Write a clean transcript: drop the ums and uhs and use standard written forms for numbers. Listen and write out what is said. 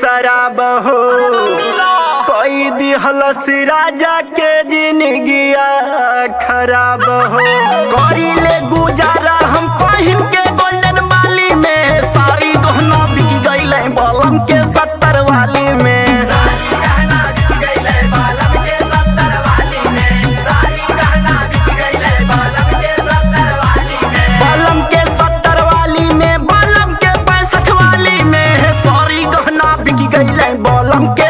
शराब हो। कोई दिहलस राजा के जिंदगिया खराब हो। करीले गुजारा हम पहिन के गोल्डन वाली में, सारी गहना बिक गईले बलम के 70 वाली में। बलम के 70 वाली में, बलम के 65 वाली में, सारी गहना बिक गईले बलम के